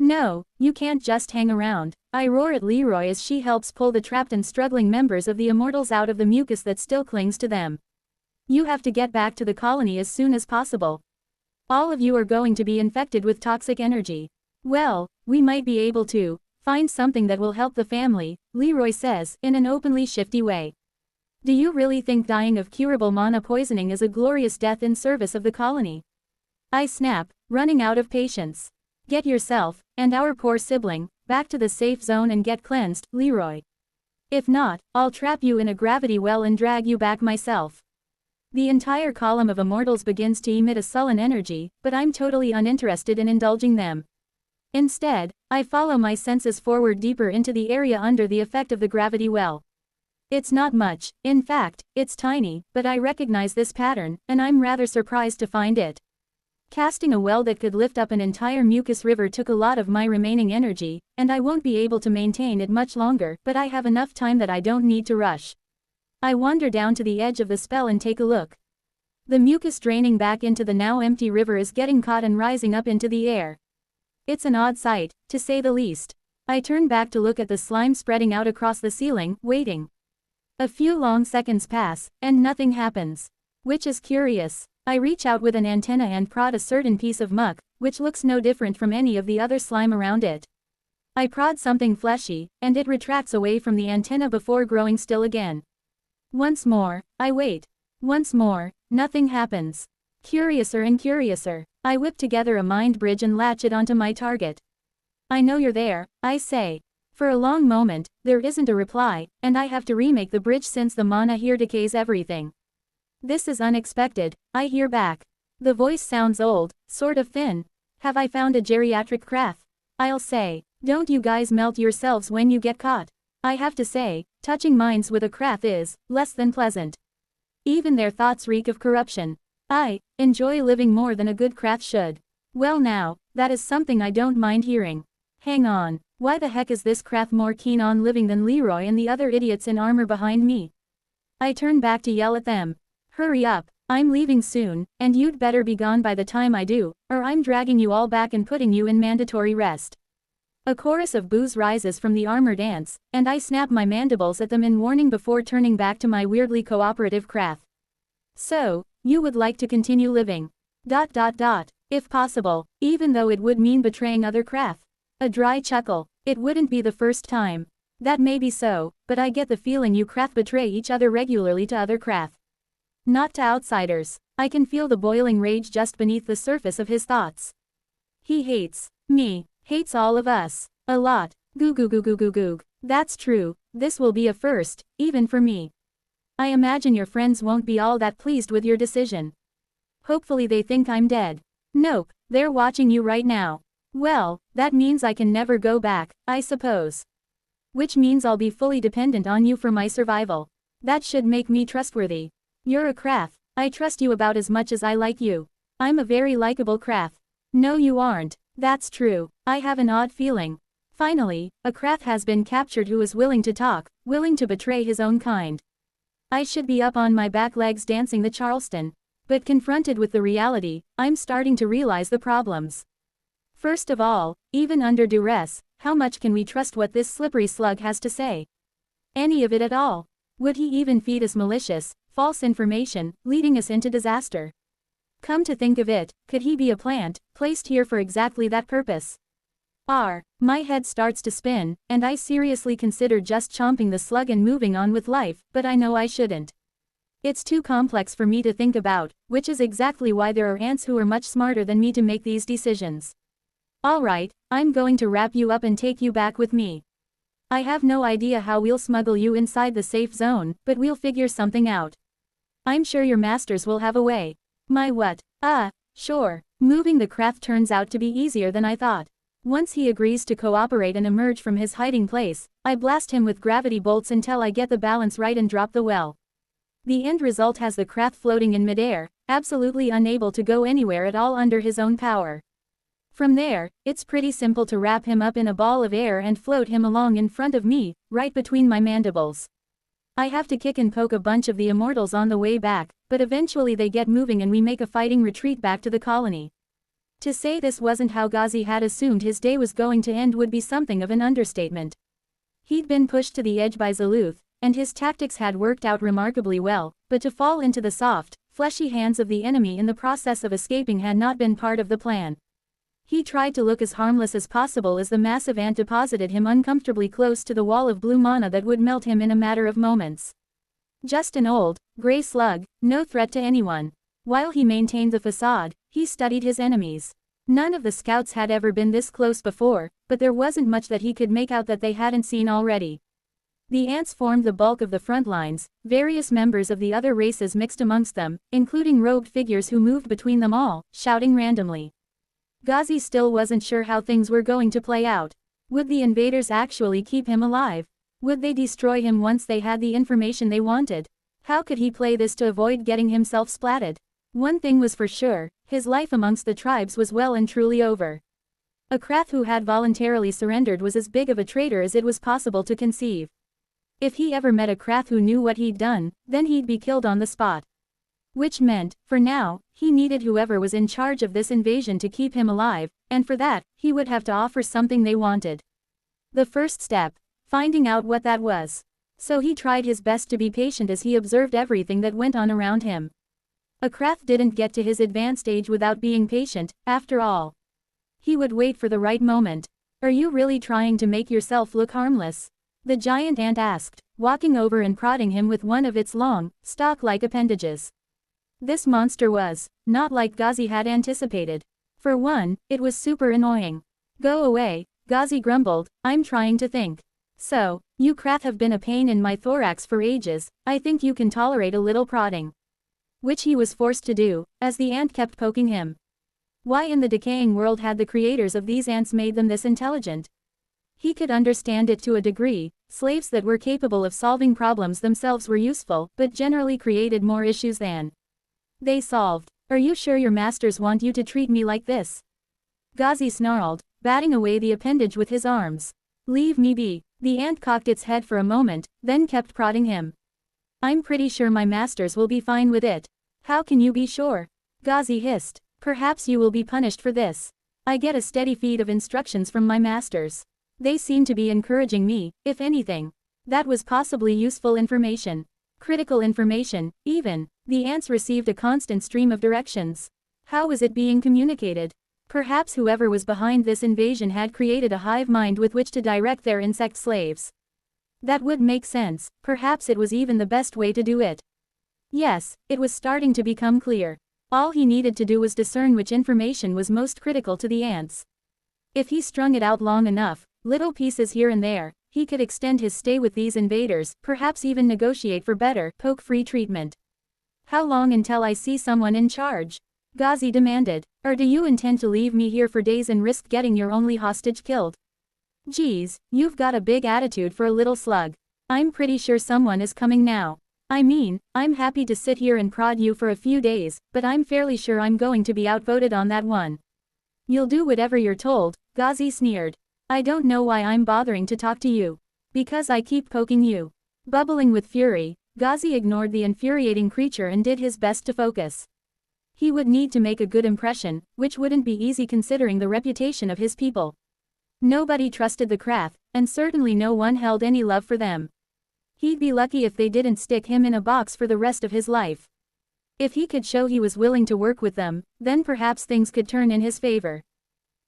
No, you can't just hang around, I roar at Leroy as she helps pull the trapped and struggling members of the Immortals out of the mucus that still clings to them. You have to get back to the colony as soon as possible. All of you are going to be infected with toxic energy. Well, we might be able to find something that will help the family, Leroy says, in an openly shifty way. Do you really think dying of curable mana poisoning is a glorious death in service of the colony? I snap, running out of patience. Get yourself, and our poor sibling, back to the safe zone and get cleansed, Leroy. If not, I'll trap you in a gravity well and drag you back myself. The entire column of Immortals begins to emit a sullen energy, but I'm totally uninterested in indulging them. Instead, I follow my senses forward deeper into the area under the effect of the gravity well. It's not much, in fact, it's tiny, but I recognize this pattern, and I'm rather surprised to find it. Casting a well that could lift up an entire mucus river took a lot of my remaining energy, and I won't be able to maintain it much longer, but I have enough time that I don't need to rush. I wander down to the edge of the spell and take a look. The mucus draining back into the now empty river is getting caught and rising up into the air. It's an odd sight, to say the least. I turn back to look at the slime spreading out across the ceiling, waiting. A few long seconds pass, and nothing happens. Which is curious. I reach out with an antenna and prod a certain piece of muck, which looks no different from any of the other slime around it. I prod something fleshy, and it retracts away from the antenna before growing still again. Once more, I wait. Once more, nothing happens. Curiouser and curiouser, I whip together a mind bridge and latch it onto my target. I know you're there, I say. For a long moment, there isn't a reply, and I have to remake the bridge since the mana here decays everything. This is unexpected, I hear back. The voice sounds old, sort of thin. Have I found a geriatric craft? I'll say. Don't you guys melt yourselves when you get caught? I have to say, touching minds with a craft is less than pleasant. Even their thoughts reek of corruption. I enjoy living more than a good craft should. Well now, that is something I don't mind hearing. Hang on, why the heck is this craft more keen on living than Leroy and the other idiots in armor behind me? I turn back to yell at them. Hurry up, I'm leaving soon, and you'd better be gone by the time I do, or I'm dragging you all back and putting you in mandatory rest. A chorus of boos rises from the armored ants, and I snap my mandibles at them in warning before turning back to my weirdly cooperative craft. So, you would like to continue living. ... If possible, even though it would mean betraying other craft. A dry chuckle. It wouldn't be the first time. That may be so, but I get the feeling you craft betray each other regularly to other craft. Not to outsiders. I can feel the boiling rage just beneath the surface of his thoughts. He hates me. Hates all of us. A lot. Goo goo goo goo goo goo. That's true, this will be a first, even for me. I imagine your friends won't be all that pleased with your decision. Hopefully they think I'm dead. Nope, they're watching you right now. Well, that means I can never go back, I suppose. Which means I'll be fully dependent on you for my survival. That should make me trustworthy. You're a craft. I trust you about as much as I like you. I'm a very likable craft. No you aren't. That's true. I have an odd feeling. Finally, a craft has been captured who is willing to talk, willing to betray his own kind. I should be up on my back legs dancing the Charleston. But confronted with the reality, I'm starting to realize the problems. First of all, even under duress, how much can we trust what this slippery slug has to say? Any of it at all? Would he even feed us malicious, false information, leading us into disaster? Come to think of it, could he be a plant, placed here for exactly that purpose? My head starts to spin, and I seriously consider just chomping the slug and moving on with life, but I know I shouldn't. It's too complex for me to think about, which is exactly why there are ants who are much smarter than me to make these decisions. Alright, I'm going to wrap you up and take you back with me. I have no idea how we'll smuggle you inside the safe zone, but we'll figure something out. I'm sure your masters will have a way. My what? Sure. Moving the craft turns out to be easier than I thought. Once he agrees to cooperate and emerge from his hiding place, I blast him with gravity bolts until I get the balance right and drop the well. The end result has the craft floating in midair, absolutely unable to go anywhere at all under his own power. From there, it's pretty simple to wrap him up in a ball of air and float him along in front of me, right between my mandibles. I have to kick and poke a bunch of the Immortals on the way back, but eventually they get moving and we make a fighting retreat back to the colony. To say this wasn't how Ghazi had assumed his day was going to end would be something of an understatement. He'd been pushed to the edge by Zaluth, and his tactics had worked out remarkably well, but to fall into the soft, fleshy hands of the enemy in the process of escaping had not been part of the plan. He tried to look as harmless as possible as the massive ant deposited him uncomfortably close to the wall of blue mana that would melt him in a matter of moments. Just an old, gray slug, no threat to anyone. While he maintained the facade, he studied his enemies. None of the scouts had ever been this close before, but there wasn't much that he could make out that they hadn't seen already. The ants formed the bulk of the front lines, various members of the other races mixed amongst them, including robed figures who moved between them all, shouting randomly. Ghazi still wasn't sure how things were going to play out. Would the invaders actually keep him alive? Would they destroy him once they had the information they wanted? How could he play this to avoid getting himself splatted? One thing was for sure, his life amongst the tribes was well and truly over. A Krath who had voluntarily surrendered was as big of a traitor as it was possible to conceive. If he ever met a Krath who knew what he'd done, then he'd be killed on the spot. Which meant, for now, he needed whoever was in charge of this invasion to keep him alive, and for that, he would have to offer something they wanted. The first step, finding out what that was. So he tried his best to be patient as he observed everything that went on around him. A Krath didn't get to his advanced age without being patient, after all. He would wait for the right moment. Are you really trying to make yourself look harmless? The giant ant asked, walking over and prodding him with one of its long, stalk-like appendages. This monster was not like Ghazi had anticipated. For one, it was super annoying. Go away, Ghazi grumbled, I'm trying to think. So, you Krath have been a pain in my thorax for ages, I think you can tolerate a little prodding. Which he was forced to do, as the ant kept poking him. Why in the decaying world had the creators of these ants made them this intelligent? He could understand it to a degree. Slaves that were capable of solving problems themselves were useful, but generally created more issues than they solved. Are you sure your masters want you to treat me like this? Ghazi snarled, batting away the appendage with his arms. Leave me be. The ant cocked its head for a moment, then kept prodding him. I'm pretty sure my masters will be fine with it. How can you be sure? Ghazi hissed. Perhaps you will be punished for this. I get a steady feed of instructions from my masters. They seem to be encouraging me, if anything. That was possibly useful information. Critical information, even. The ants received a constant stream of directions. How was it being communicated? Perhaps whoever was behind this invasion had created a hive mind with which to direct their insect slaves. That would make sense, perhaps it was even the best way to do it. Yes, it was starting to become clear. All he needed to do was discern which information was most critical to the ants. If he strung it out long enough, little pieces here and there, he could extend his stay with these invaders, perhaps even negotiate for better, poke-free treatment. How long until I see someone in charge? Ghazi demanded. Or do you intend to leave me here for days and risk getting your only hostage killed? Geez, you've got a big attitude for a little slug. I'm pretty sure someone is coming now. I mean, I'm happy to sit here and prod you for a few days, but I'm fairly sure I'm going to be outvoted on that one. You'll do whatever you're told, Ghazi sneered. I don't know why I'm bothering to talk to you. Because I keep poking you. Bubbling with fury, Ghazi ignored the infuriating creature and did his best to focus. He would need to make a good impression, which wouldn't be easy considering the reputation of his people. Nobody trusted the Krath, and certainly no one held any love for them. He'd be lucky if they didn't stick him in a box for the rest of his life. If he could show he was willing to work with them, then perhaps things could turn in his favor.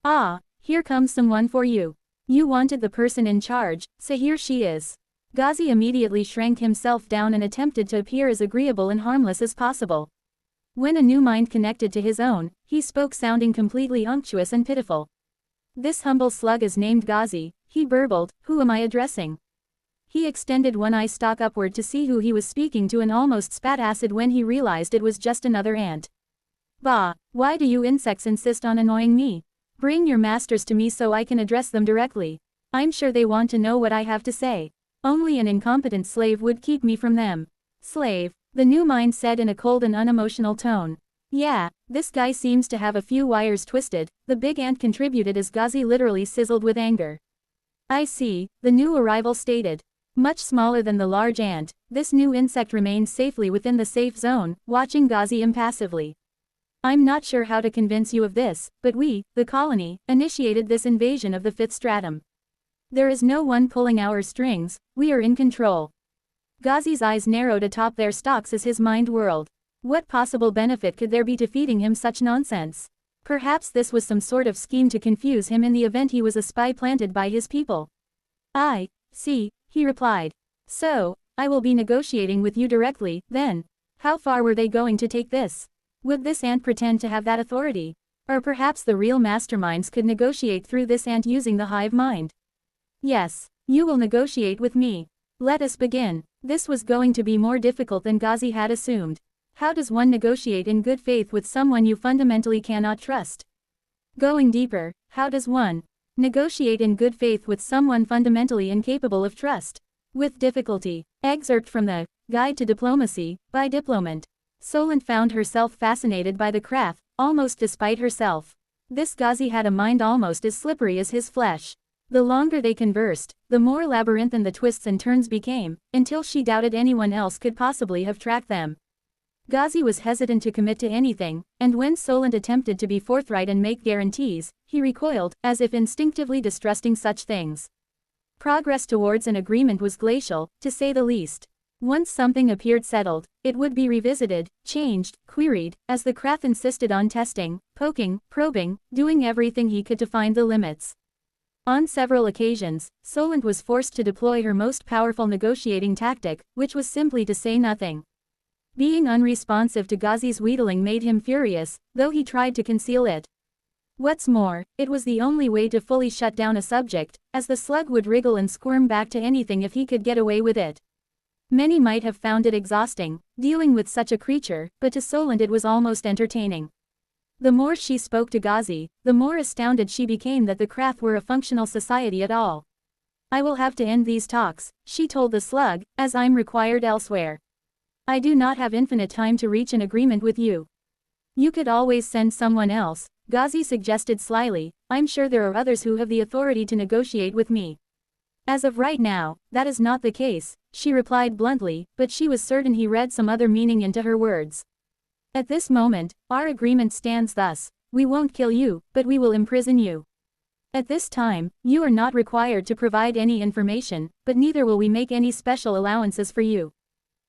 Ah, here comes someone for you. You wanted the person in charge, so here she is. Ghazi immediately shrank himself down and attempted to appear as agreeable and harmless as possible. When a new mind connected to his own, he spoke sounding completely unctuous and pitiful. This humble slug is named Ghazi, he burbled, who am I addressing? He extended one eye stalk upward to see who he was speaking to and almost spat acid when he realized it was just another ant. Bah, why do you insects insist on annoying me? Bring your masters to me so I can address them directly. I'm sure they want to know what I have to say. Only an incompetent slave would keep me from them. Slave, the new mind said in a cold and unemotional tone. Yeah, this guy seems to have a few wires twisted, the big ant contributed as Ghazi literally sizzled with anger. I see, the new arrival stated. Much smaller than the large ant, this new insect remained safely within the safe zone, watching Ghazi impassively. I'm not sure how to convince you of this, but we, the colony, initiated this invasion of the fifth stratum. There is no one pulling our strings, we are in control. Ghazi's eyes narrowed atop their stalks as his mind whirled. What possible benefit could there be to feeding him such nonsense? Perhaps this was some sort of scheme to confuse him in the event he was a spy planted by his people. I see, he replied. So, I will be negotiating with you directly, then. How far were they going to take this? Would this ant pretend to have that authority? Or perhaps the real masterminds could negotiate through this ant using the hive mind? Yes, you will negotiate with me. Let us begin. This was going to be more difficult than Ghazi had assumed. How does one negotiate in good faith with someone you fundamentally cannot trust? Going deeper, how does one negotiate in good faith with someone fundamentally incapable of trust? With difficulty. Excerpt from the Guide to Diplomacy, by Diplomat. Solent found herself fascinated by the craft, almost despite herself. This Ghazi had a mind almost as slippery as his flesh. The longer they conversed, the more labyrinthine the twists and turns became, until she doubted anyone else could possibly have tracked them. Ghazi was hesitant to commit to anything, and when Solent attempted to be forthright and make guarantees, he recoiled, as if instinctively distrusting such things. Progress towards an agreement was glacial, to say the least. Once something appeared settled, it would be revisited, changed, queried, as the craft insisted on testing, poking, probing, doing everything he could to find the limits. On several occasions, Solent was forced to deploy her most powerful negotiating tactic, which was simply to say nothing. Being unresponsive to Ghazi's wheedling made him furious, though he tried to conceal it. What's more, it was the only way to fully shut down a subject, as the slug would wriggle and squirm back to anything if he could get away with it. Many might have found it exhausting, dealing with such a creature, but to Solent it was almost entertaining. The more she spoke to Ghazi, the more astounded she became that the craft were a functional society at all. I will have to end these talks, she told the slug, as I'm required elsewhere. I do not have infinite time to reach an agreement with you. You could always send someone else, Ghazi suggested slyly. I'm sure there are others who have the authority to negotiate with me. As of right now, that is not the case, she replied bluntly, but she was certain he read some other meaning into her words. At this moment, our agreement stands thus: we won't kill you, but we will imprison you. At this time, you are not required to provide any information, but neither will we make any special allowances for you.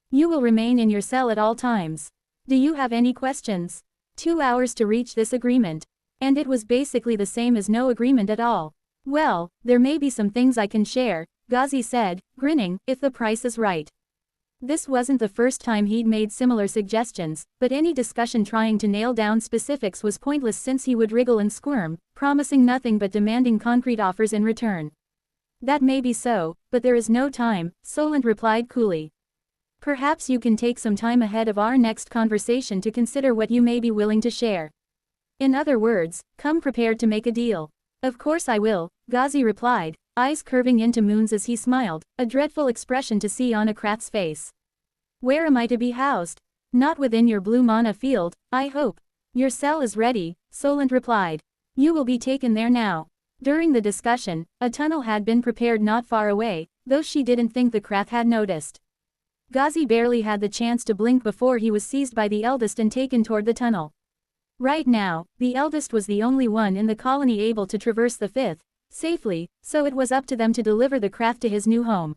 You will remain in your cell at all times. Do you have any questions? 2 hours to reach this agreement. And it was basically the same as no agreement at all. Well, there may be some things I can share, Ghazi said, grinning, if the price is right. This wasn't the first time he'd made similar suggestions, but any discussion trying to nail down specifics was pointless since he would wriggle and squirm, promising nothing but demanding concrete offers in return. That may be so, but there is no time, Solent replied coolly. Perhaps you can take some time ahead of our next conversation to consider what you may be willing to share. In other words, come prepared to make a deal. Of course I will, Ghazi replied, eyes curving into moons as he smiled, a dreadful expression to see on a craft's face. Where am I to be housed? Not within your blue mana field, I hope. Your cell is ready, Solent replied. You will be taken there now. During the discussion, a tunnel had been prepared not far away, though she didn't think the craft had noticed. Ghazi barely had the chance to blink before he was seized by the eldest and taken toward the tunnel. Right now, the eldest was the only one in the colony able to traverse the fifth, safely, so it was up to them to deliver the craft to his new home.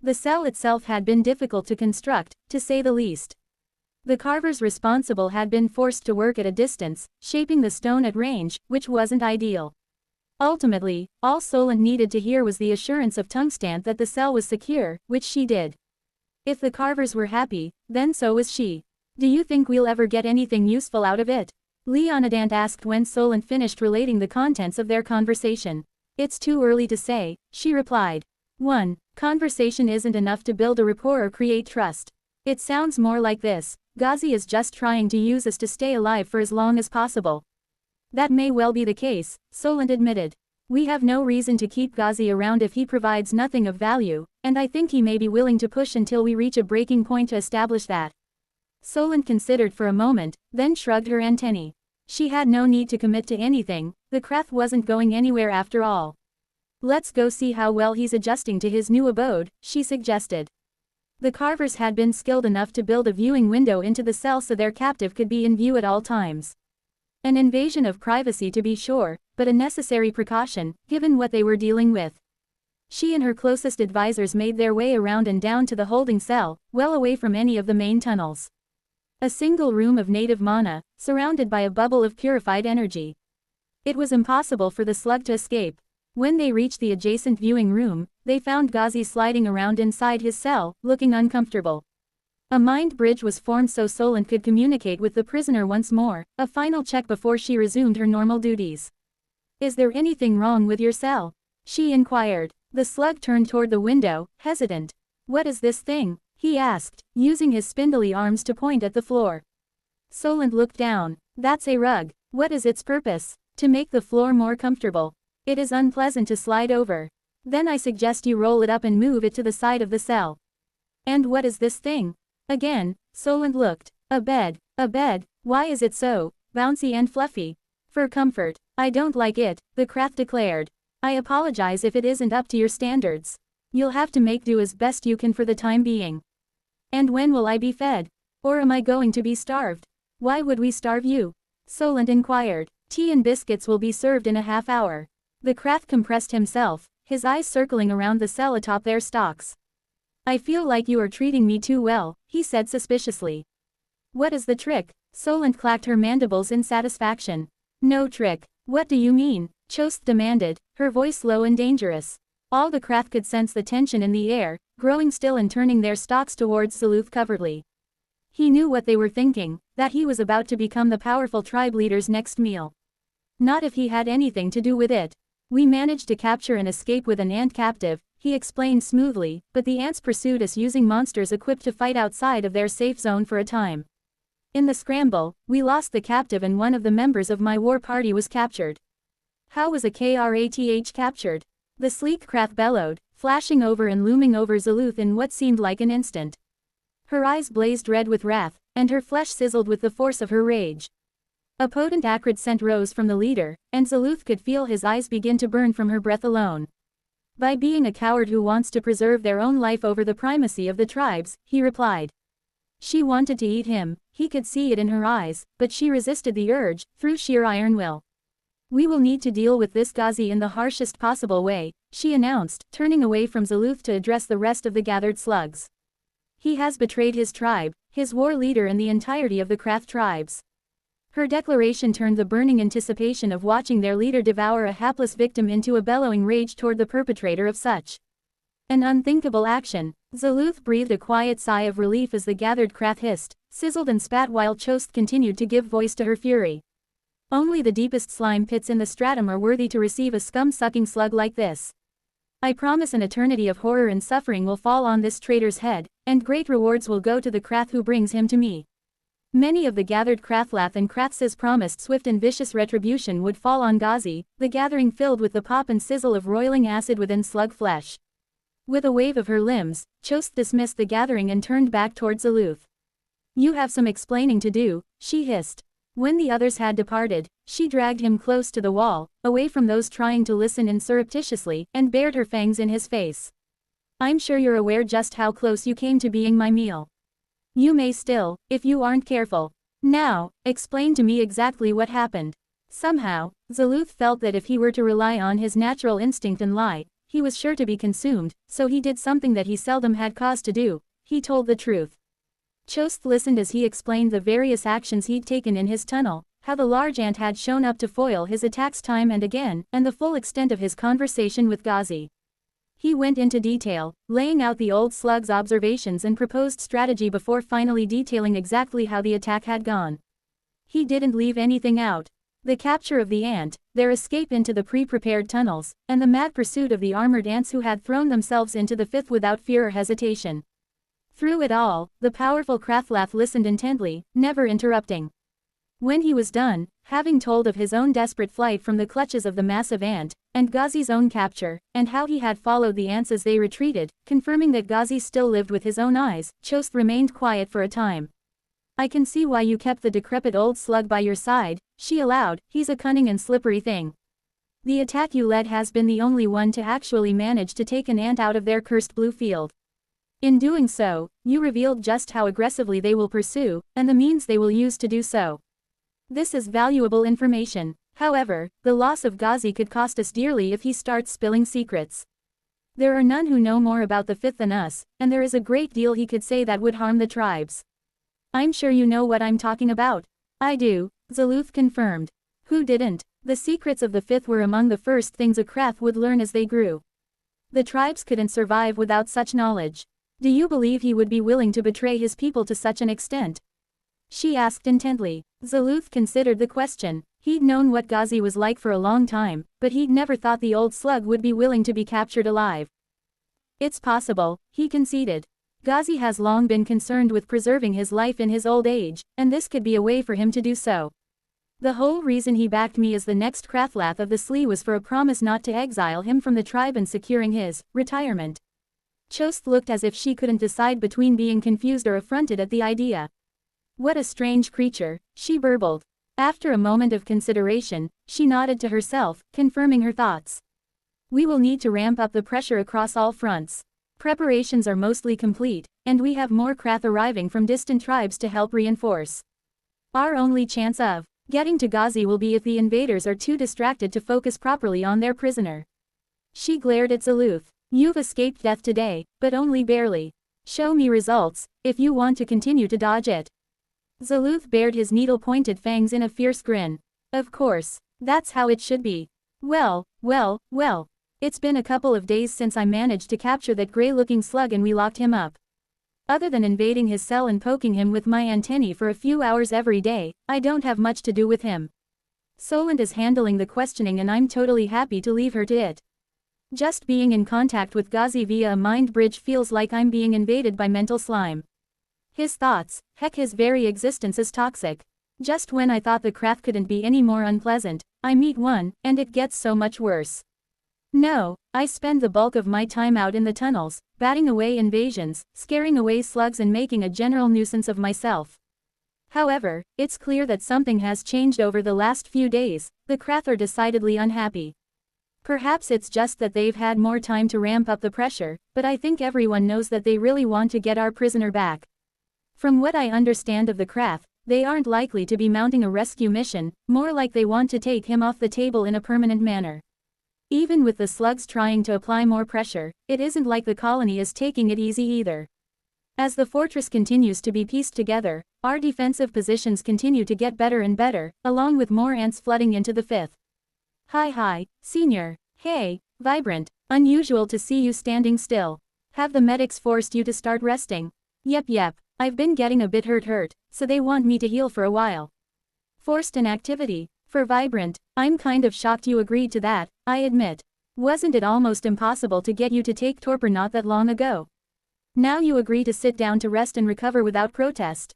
The cell itself had been difficult to construct, to say the least. The carvers responsible had been forced to work at a distance, shaping the stone at range, which wasn't ideal. Ultimately, all Solent needed to hear was the assurance of Tungstant that the cell was secure, which she did. If the carvers were happy, then so was she. Do you think we'll ever get anything useful out of it? Leonidant asked when Solent finished relating the contents of their conversation. It's too early to say, she replied. 1. Conversation isn't enough to build a rapport or create trust. It sounds more like this: Ghazi is just trying to use us to stay alive for as long as possible. That may well be the case, Solent admitted. We have no reason to keep Ghazi around if he provides nothing of value, and I think he may be willing to push until we reach a breaking point to establish that. Solent considered for a moment, then shrugged her antennae. She had no need to commit to anything, the craft wasn't going anywhere after all. Let's go see how well he's adjusting to his new abode, she suggested. The carvers had been skilled enough to build a viewing window into the cell so their captive could be in view at all times. An invasion of privacy to be sure, but a necessary precaution, given what they were dealing with. She and her closest advisors made their way around and down to the holding cell, well away from any of the main tunnels. A single room of native mana, surrounded by a bubble of purified energy. It was impossible for the slug to escape. When they reached the adjacent viewing room, they found Ghazi sliding around inside his cell, looking uncomfortable. A mind bridge was formed so Solent could communicate with the prisoner once more, a final check before she resumed her normal duties. "Is there anything wrong with your cell?" she inquired. The slug turned toward the window, hesitant. "What is this thing?" he asked, using his spindly arms to point at the floor. Solent looked down. "That's a rug. What is its purpose?" "To make the floor more comfortable. It is unpleasant to slide over. Then I suggest you roll it up and move it to the side of the cell." "And what is this thing?" Again, Solent looked. A bed. A bed, why is it so bouncy and fluffy?" "For comfort." "I don't like it," the Krath declared. "I apologize if it isn't up to your standards. You'll have to make do as best you can for the time being." "And when will I be fed? Or am I going to be starved?" "Why would we starve you?" Solent inquired. "Tea and biscuits will be served in a half hour." The Krath compressed himself, his eyes circling around the cell atop their stalks. "I feel like you are treating me too well," he said suspiciously. "What is the trick?" Solent clacked her mandibles in satisfaction. "No trick. What do you mean?" Chost demanded, her voice low and dangerous. All the Krath could sense the tension in the air, growing still and turning their stalks towards Zaluth covertly. He knew what they were thinking, that he was about to become the powerful tribe leader's next meal. Not if he had anything to do with it. "We managed to capture and escape with an ant captive," he explained smoothly, "but the ants pursued us using monsters equipped to fight outside of their safe zone for a time. In the scramble, we lost the captive and one of the members of my war party was captured." "How was a Krath captured?" The sleek Krath bellowed, flashing over and looming over Zaluth in what seemed like an instant. Her eyes blazed red with wrath, and her flesh sizzled with the force of her rage. A potent acrid scent rose from the leader, and Zaluth could feel his eyes begin to burn from her breath alone. "By being a coward who wants to preserve their own life over the primacy of the tribes," he replied. She wanted to eat him, he could see it in her eyes, but she resisted the urge, through sheer iron will. "We will need to deal with this Ghazi in the harshest possible way," she announced, turning away from Zaluth to address the rest of the gathered slugs. "He has betrayed his tribe, his war leader and the entirety of the Krath tribes." Her declaration turned the burning anticipation of watching their leader devour a hapless victim into a bellowing rage toward the perpetrator of such an unthinkable action. Zaluth breathed a quiet sigh of relief as the gathered Krath hissed, sizzled and spat while Chost continued to give voice to her fury. "Only the deepest slime pits in the stratum are worthy to receive a scum-sucking slug like this. I promise an eternity of horror and suffering will fall on this traitor's head, and great rewards will go to the Krath who brings him to me." Many of the gathered Krathlath and Krathses promised swift and vicious retribution would fall on Ghazi, the gathering filled with the pop and sizzle of roiling acid within slug flesh. With a wave of her limbs, Chost dismissed the gathering and turned back towards Zaluth. "You have some explaining to do," she hissed. When the others had departed, she dragged him close to the wall, away from those trying to listen in surreptitiously, and bared her fangs in his face. "I'm sure you're aware just how close you came to being my meal. You may still, if you aren't careful. Now, explain to me exactly what happened." Somehow, Zaluth felt that if he were to rely on his natural instinct and lie, he was sure to be consumed, so he did something that he seldom had cause to do, he told the truth. Chost listened as he explained the various actions he'd taken in his tunnel, how the large ant had shown up to foil his attacks time and again, and the full extent of his conversation with Ghazi. He went into detail, laying out the old slug's observations and proposed strategy before finally detailing exactly how the attack had gone. He didn't leave anything out. The capture of the ant, their escape into the pre-prepared tunnels, and the mad pursuit of the armored ants who had thrown themselves into the fifth without fear or hesitation. Through it all, the powerful Krathlath listened intently, never interrupting. When he was done, having told of his own desperate flight from the clutches of the massive ant, and Ghazi's own capture, and how he had followed the ants as they retreated, confirming that Ghazi still lived with his own eyes, Chost remained quiet for a time. "I can see why you kept the decrepit old slug by your side," she allowed. "He's a cunning and slippery thing. The attack you led has been the only one to actually manage to take an ant out of their cursed blue field. In doing so, you revealed just how aggressively they will pursue, and the means they will use to do so. This is valuable information. However, the loss of Ghazi could cost us dearly if he starts spilling secrets. There are none who know more about the fifth than us, and there is a great deal he could say that would harm the tribes. I'm sure you know what I'm talking about. I do, Zaluth confirmed. Who didn't? The secrets of the fifth were among the first things a Krath would learn as they grew. The tribes couldn't survive without such knowledge. Do you believe he would be willing to betray his people to such an extent? She asked intently. Zaluth considered the question. He'd known what Ghazi was like for a long time, but he'd never thought the old slug would be willing to be captured alive. It's possible, he conceded. Ghazi has long been concerned with preserving his life in his old age, and this could be a way for him to do so. The whole reason he backed me as the next Krathlath of the Slee was for a promise not to exile him from the tribe and securing his retirement. Chost looked as if she couldn't decide between being confused or affronted at the idea. What a strange creature, she burbled. After a moment of consideration, she nodded to herself, confirming her thoughts. We will need to ramp up the pressure across all fronts. Preparations are mostly complete, and we have more Krath arriving from distant tribes to help reinforce. Our only chance of getting to Ghazi will be if the invaders are too distracted to focus properly on their prisoner. She glared at Zaluth. You've escaped death today, but only barely. Show me results, if you want to continue to dodge it. Zaluth bared his needle-pointed fangs in a fierce grin. Of course. That's how it should be. Well. It's been a couple of days since I managed to capture that grey-looking slug and we locked him up. Other than invading his cell and poking him with my antennae for a few hours every day, I don't have much to do with him. Solent is handling the questioning and I'm totally happy to leave her to it. Just being in contact with Ghazi via a mind bridge feels like I'm being invaded by mental slime. His thoughts, heck, his very existence is toxic. Just when I thought the Krath couldn't be any more unpleasant, I meet one, and it gets so much worse. No, I spend the bulk of my time out in the tunnels, batting away invasions, scaring away slugs and making a general nuisance of myself. However, it's clear that something has changed over the last few days. The Krath are decidedly unhappy. Perhaps it's just that they've had more time to ramp up the pressure, but I think everyone knows that they really want to get our prisoner back. From what I understand of the Krath, they aren't likely to be mounting a rescue mission, more like they want to take him off the table in a permanent manner. Even with the slugs trying to apply more pressure, it isn't like the colony is taking it easy either. As the fortress continues to be pieced together, our defensive positions continue to get better and better, along with more ants flooding into the fifth. Hi, Senior. Hey, Vibrant. Unusual to see you standing still. Have the medics forced you to start resting? Yep. I've been getting a bit hurt, so they want me to heal for a while. Forced inactivity. For Vibrant, I'm kind of shocked you agreed to that, I admit. Wasn't it almost impossible to get you to take torpor not that long ago? Now you agree to sit down to rest and recover without protest.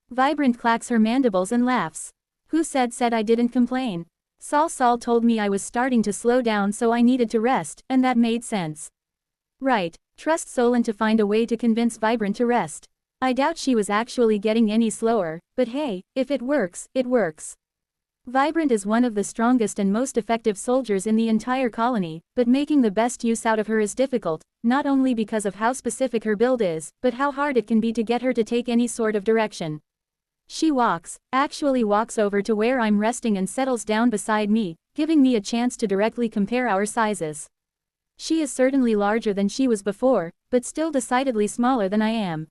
Vibrant clacks her mandibles and laughs. Who said I didn't complain? Sol told me I was starting to slow down, so I needed to rest, and that made sense. Right, trust Solent to find a way to convince Vibrant to rest. I doubt she was actually getting any slower, but hey, if it works, it works. Vibrant is one of the strongest and most effective soldiers in the entire colony, but making the best use out of her is difficult, not only because of how specific her build is, but how hard it can be to get her to take any sort of direction. She actually walks over to where I'm resting and settles down beside me, giving me a chance to directly compare our sizes. She is certainly larger than she was before, but still decidedly smaller than I am.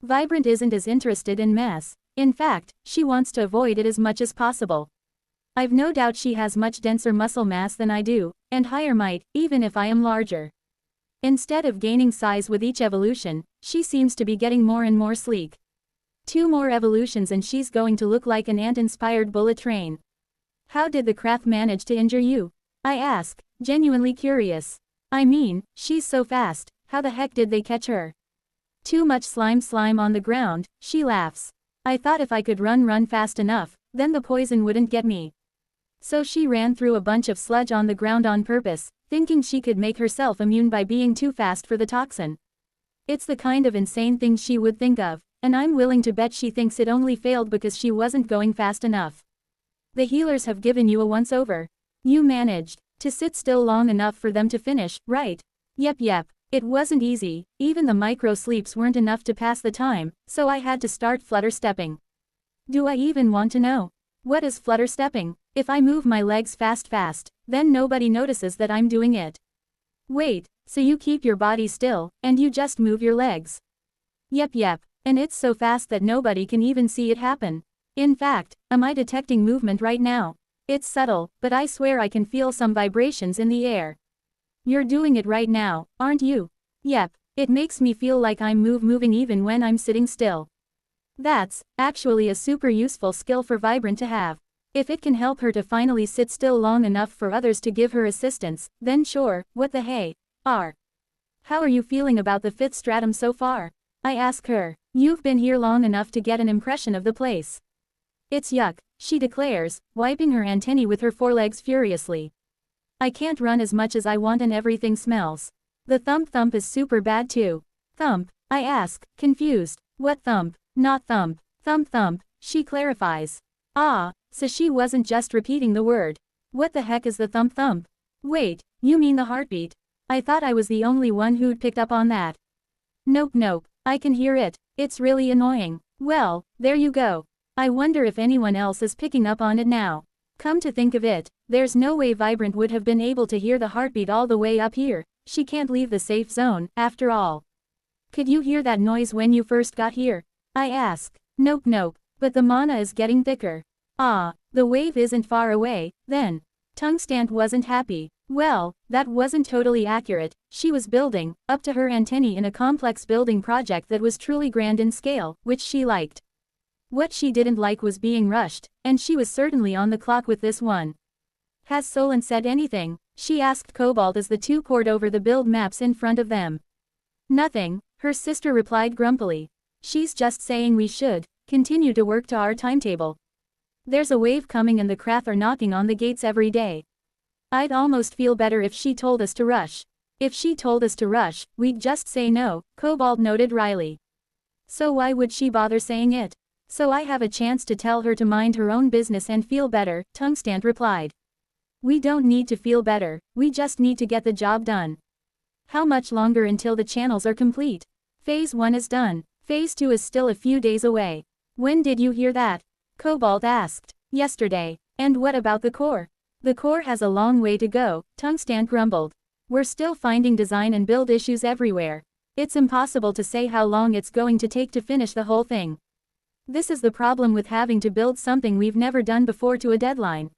Vibrant isn't as interested in mass. In fact, she wants to avoid it as much as possible. I've no doubt she has much denser muscle mass than I do, and higher might, even if I am larger. Instead of gaining size with each evolution, she seems to be getting more and more sleek. 2 more evolutions and she's going to look like an ant-inspired bullet train. How did the Krath manage to injure you? I ask, genuinely curious. I mean, she's so fast, how the heck did they catch her? Too much slime on the ground, she laughs. I thought if I could run fast enough, then the poison wouldn't get me. So she ran through a bunch of sludge on the ground on purpose, thinking she could make herself immune by being too fast for the toxin. It's the kind of insane thing she would think of, and I'm willing to bet she thinks it only failed because she wasn't going fast enough. The healers have given you a once-over. You managed to sit still long enough for them to finish, right? Yep. It wasn't easy, even the micro-sleeps weren't enough to pass the time, so I had to start flutter-stepping. Do I even want to know? What is flutter-stepping? If I move my legs fast, then nobody notices that I'm doing it. Wait, so you keep your body still, and you just move your legs? Yep, and it's so fast that nobody can even see it happen. In fact, am I detecting movement right now? It's subtle, but I swear I can feel some vibrations in the air. You're doing it right now, aren't you? Yep, it makes me feel like I'm moving even when I'm sitting still. That's actually a super useful skill for Vibrant to have. If it can help her to finally sit still long enough for others to give her assistance, then sure, what the hey. How are you feeling about the 5th stratum so far? I ask her. You've been here long enough to get an impression of the place. It's yuck, she declares, wiping her antennae with her forelegs furiously. I can't run as much as I want and everything smells. The thump is super bad too. Thump? I ask, confused. What thump? Not thump. Thump, she clarifies. Ah, so she wasn't just repeating the word. What the heck is the thump? Wait, you mean the heartbeat? I thought I was the only one who'd picked up on that. Nope, I can hear it. It's really annoying. Well, there you go. I wonder if anyone else is picking up on it now. Come to think of it, there's no way Vibrant would have been able to hear the heartbeat all the way up here. She can't leave the safe zone, after all. Could you hear that noise when you first got here? I ask. Nope, but the mana is getting thicker. Ah, the wave isn't far away, then. Tungstant wasn't happy. Well, that wasn't totally accurate. She was building, up to her antennae in a complex building project that was truly grand in scale, which she liked. What she didn't like was being rushed, and she was certainly on the clock with this one. Has Solent said anything? She asked Cobalt as the two pored over the build maps in front of them. Nothing, her sister replied grumpily. She's just saying we should continue to work to our timetable. There's a wave coming and the Krath are knocking on the gates every day. I'd almost feel better if she told us to rush. If she told us to rush, we'd just say no, Cobalt noted wryly. So why would she bother saying it? So I have a chance to tell her to mind her own business and feel better, Tungstant replied. We don't need to feel better, we just need to get the job done. How much longer until the channels are complete? Phase 1 is done. Phase 2 is still a few days away. When did you hear that? Cobalt asked. Yesterday. And what about the core? The core has a long way to go, Tungstant grumbled. We're still finding design and build issues everywhere. It's impossible to say how long it's going to take to finish the whole thing. This is the problem with having to build something we've never done before to a deadline.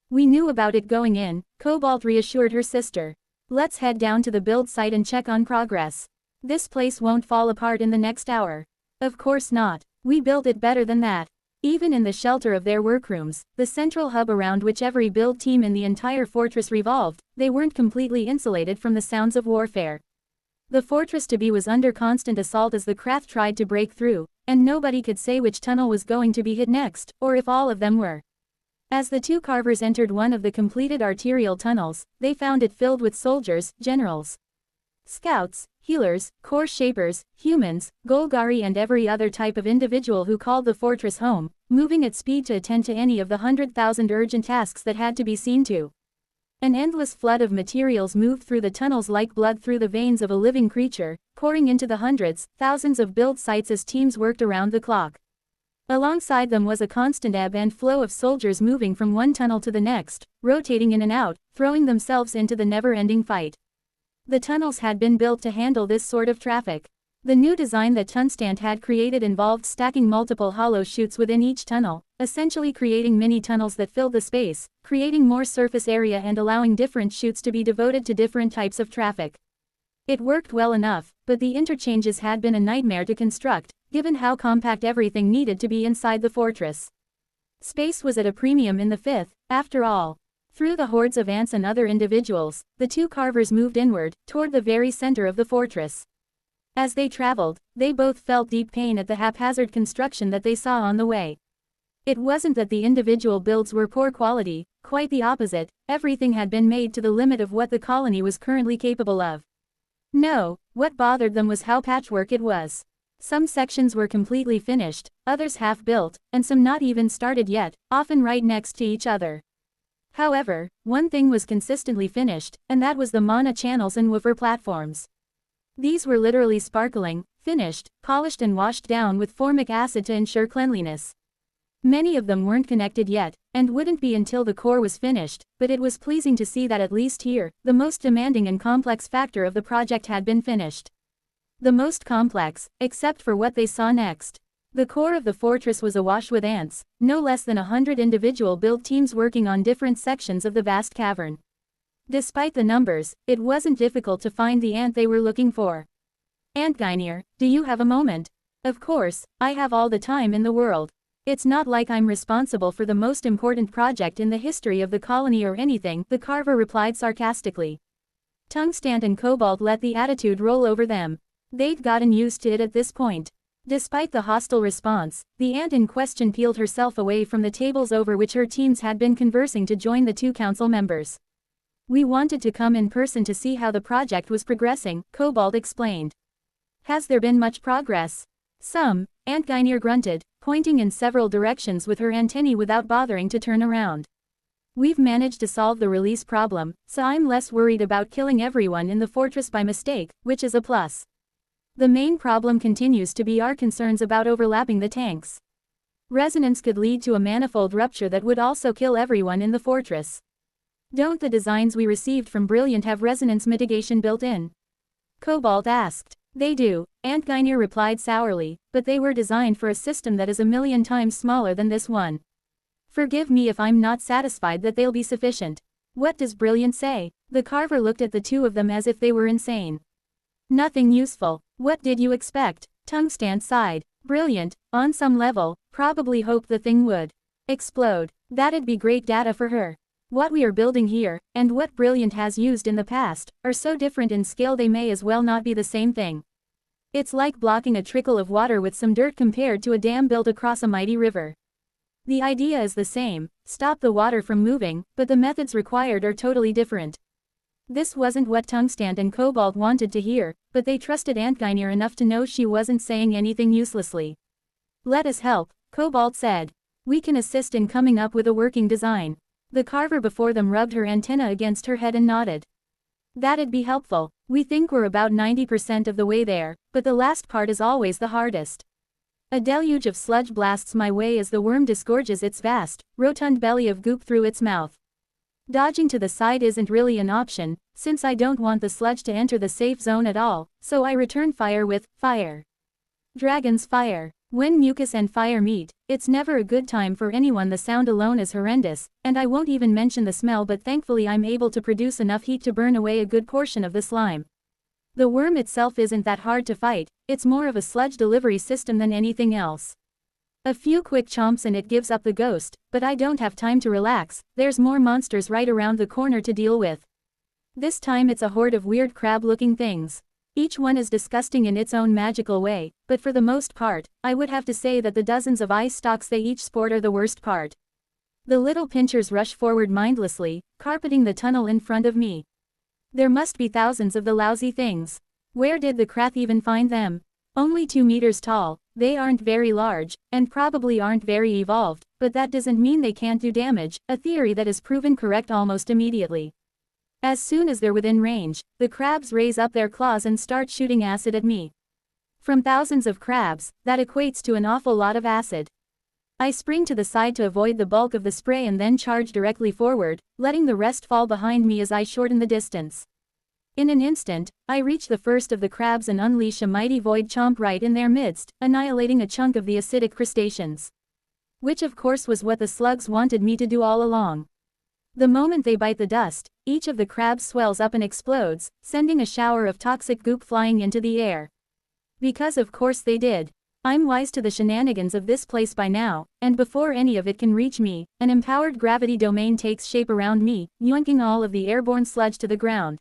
We knew about it going in, Cobalt reassured her sister. Let's head down to the build site and check on progress. This place won't fall apart in the next hour. Of course not. We built it better than that. Even in the shelter of their workrooms, the central hub around which every build team in the entire fortress revolved, they weren't completely insulated from the sounds of warfare. The fortress to be was under constant assault as the Krath tried to break through, and nobody could say which tunnel was going to be hit next, or if all of them were. As the two carvers entered one of the completed arterial tunnels, they found it filled with soldiers, generals, scouts, healers, core shapers, humans, Golgari and every other type of individual who called the fortress home, moving at speed to attend to any of the 100,000 urgent tasks that had to be seen to. An endless flood of materials moved through the tunnels like blood through the veins of a living creature, pouring into the hundreds, thousands of build sites as teams worked around the clock. Alongside them was a constant ebb and flow of soldiers moving from one tunnel to the next, rotating in and out, throwing themselves into the never-ending fight. The tunnels had been built to handle this sort of traffic. The new design that Tungstant had created involved stacking multiple hollow chutes within each tunnel, essentially creating mini tunnels that filled the space, creating more surface area and allowing different chutes to be devoted to different types of traffic. It worked well enough, but the interchanges had been a nightmare to construct, given how compact everything needed to be inside the fortress. Space was at a premium in the 5th, after all. Through the hordes of ants and other individuals, the two carvers moved inward, toward the very center of the fortress. As they traveled, they both felt deep pain at the haphazard construction that they saw on the way. It wasn't that the individual builds were poor quality, quite the opposite, everything had been made to the limit of what the colony was currently capable of. No, what bothered them was how patchwork it was. Some sections were completely finished, others half-built, and some not even started yet, often right next to each other. However, one thing was consistently finished, and that was the mana channels and woofer platforms. These were literally sparkling, finished, polished and washed down with formic acid to ensure cleanliness. Many of them weren't connected yet, and wouldn't be until the core was finished, but it was pleasing to see that at least here, the most demanding and complex factor of the project had been finished. The most complex, except for what they saw next. The core of the fortress was awash with ants, no less than 100 individual build teams working on different sections of the vast cavern. Despite the numbers, it wasn't difficult to find the ant they were looking for. "Antgynir, do you have a moment?" "Of course, I have all the time in the world. It's not like I'm responsible for the most important project in the history of the colony or anything," the carver replied sarcastically. Tungsten and Cobalt let the attitude roll over them. They'd gotten used to it at this point. Despite the hostile response, the ant in question peeled herself away from the tables over which her teams had been conversing to join the two council members. "We wanted to come in person to see how the project was progressing," Cobalt explained. "Has there been much progress?" "Some," Antgynir grunted, pointing in several directions with her antennae without bothering to turn around. "We've managed to solve the release problem, so I'm less worried about killing everyone in the fortress by mistake, which is a plus. The main problem continues to be our concerns about overlapping the tanks. Resonance could lead to a manifold rupture that would also kill everyone in the fortress." "Don't the designs we received from Brilliant have resonance mitigation built in?" Cobalt asked. "They do," Antgynir replied sourly, "but they were designed for a system that is a million times smaller than this one. Forgive me if I'm not satisfied that they'll be sufficient." "What does Brilliant say?" The carver looked at the two of them as if they were insane. "Nothing useful. What did you expect?" Tungsten sighed. "Brilliant, on some level, probably hoped the thing would explode. That'd be great data for her. What we are building here, and what Brilliant has used in the past, are so different in scale they may as well not be the same thing. It's like blocking a trickle of water with some dirt compared to a dam built across a mighty river. The idea is the same, stop the water from moving, but the methods required are totally different." This wasn't what Tungsten and Cobalt wanted to hear, but they trusted Antgynir enough to know she wasn't saying anything uselessly. "Let us help," Cobalt said. "We can assist in coming up with a working design." The carver before them rubbed her antenna against her head and nodded. "That'd be helpful. We think we're about 90% of the way there, but the last part is always the hardest." A deluge of sludge blasts my way as the worm disgorges its vast, rotund belly of goop through its mouth. Dodging to the side isn't really an option, since I don't want the sludge to enter the safe zone at all, so I return fire with fire. Dragon's fire. When mucus and fire meet, it's never a good time for anyone. The sound alone is horrendous, and I won't even mention the smell, but thankfully I'm able to produce enough heat to burn away a good portion of the slime. The worm itself isn't that hard to fight, it's more of a sludge delivery system than anything else. A few quick chomps and it gives up the ghost, but I don't have time to relax, there's more monsters right around the corner to deal with. This time it's a horde of weird crab-looking things. Each one is disgusting in its own magical way, but for the most part, I would have to say that the dozens of ice stalks they each sport are the worst part. The little pinchers rush forward mindlessly, carpeting the tunnel in front of me. There must be thousands of the lousy things. Where did the Krath even find them? Only 2 meters tall, they aren't very large, and probably aren't very evolved, but that doesn't mean they can't do damage, a theory that is proven correct almost immediately. As soon as they're within range, the crabs raise up their claws and start shooting acid at me. From thousands of crabs, that equates to an awful lot of acid. I spring to the side to avoid the bulk of the spray and then charge directly forward, letting the rest fall behind me as I shorten the distance. In an instant, I reach the first of the crabs and unleash a mighty void chomp right in their midst, annihilating a chunk of the acidic crustaceans. Which of course was what the slugs wanted me to do all along. The moment they bite the dust, each of the crabs swells up and explodes, sending a shower of toxic goop flying into the air. Because of course they did. I'm wise to the shenanigans of this place by now, and before any of it can reach me, an empowered gravity domain takes shape around me, yoinking all of the airborne sludge to the ground.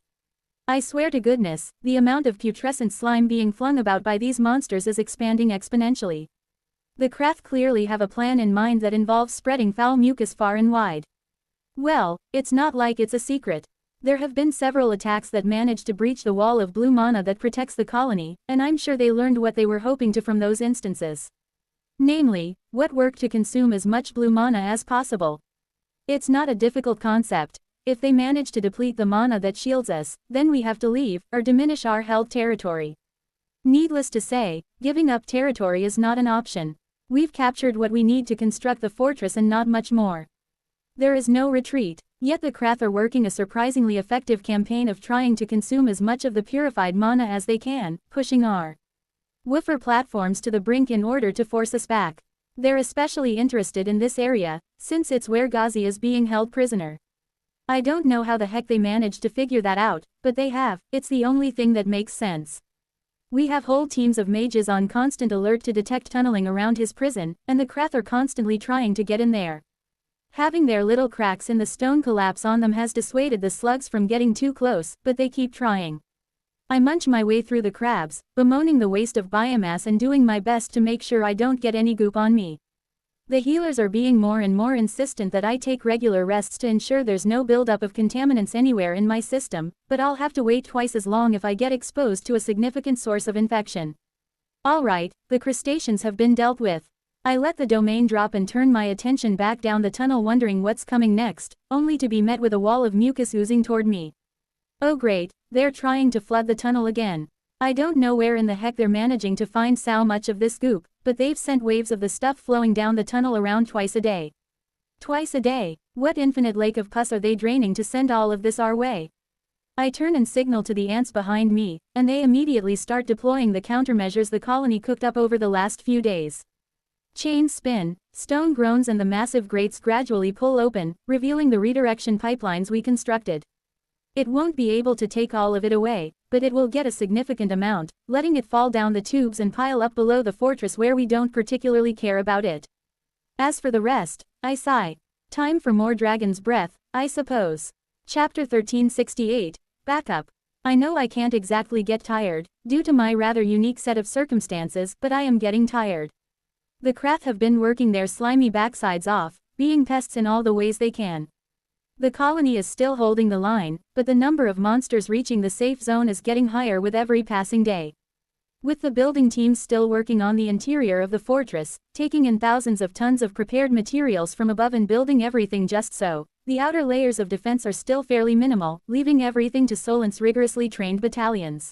I swear to goodness, the amount of putrescent slime being flung about by these monsters is expanding exponentially. The Krath clearly have a plan in mind that involves spreading foul mucus far and wide. Well, it's not like it's a secret. There have been several attacks that managed to breach the wall of blue mana that protects the colony, and I'm sure they learned what they were hoping to from those instances. Namely, what worked to consume as much blue mana as possible. It's not a difficult concept. if they manage to deplete the mana that shields us, then we have to leave, or diminish our held territory. Needless to say, giving up territory is not an option. We've captured what we need to construct the fortress and not much more. There is no retreat, yet the Krath are working a surprisingly effective campaign of trying to consume as much of the purified mana as they can, pushing our woofer platforms to the brink in order to force us back. They're especially interested in this area, since it's where Ghazi is being held prisoner. I don't know how the heck they managed to figure that out, but they have. It's the only thing that makes sense. We have whole teams of mages on constant alert to detect tunneling around his prison, and the Krath are constantly trying to get in there. Having their little cracks in the stone collapse on them has dissuaded the slugs from getting too close, but they keep trying. I munch my way through the crabs, bemoaning the waste of biomass and doing my best to make sure I don't get any goop on me. The healers are being more and more insistent that I take regular rests to ensure there's no buildup of contaminants anywhere in my system, but I'll have to wait twice as long if I get exposed to a significant source of infection. Alright, the crustaceans have been dealt with. I let the domain drop and turn my attention back down the tunnel wondering what's coming next, only to be met with a wall of mucus oozing toward me. Oh great, they're trying to flood the tunnel again. I don't know where in the heck they're managing to find so much of this goop, but they've sent waves of the stuff flowing down the tunnel around twice a day. Twice a day? What infinite lake of pus are they draining to send all of this our way? I turn and signal to the ants behind me, and they immediately start deploying the countermeasures the colony cooked up over the last few days. Chains spin, stone groans and the massive grates gradually pull open, revealing the redirection pipelines we constructed. It won't be able to take all of it away, but it will get a significant amount, letting it fall down the tubes and pile up below the fortress where we don't particularly care about it. As for the rest, I sigh. Time for more dragon's breath, I suppose. Chapter 1368, Backup. I know I can't exactly get tired, due to my rather unique set of circumstances, but I am getting tired. The Krath have been working their slimy backsides off, being pests in all the ways they can. The colony is still holding the line, but the number of monsters reaching the safe zone is getting higher with every passing day. With the building teams still working on the interior of the fortress, taking in thousands of tons of prepared materials from above and building everything just so, the outer layers of defense are still fairly minimal, leaving everything to Solent's rigorously trained battalions.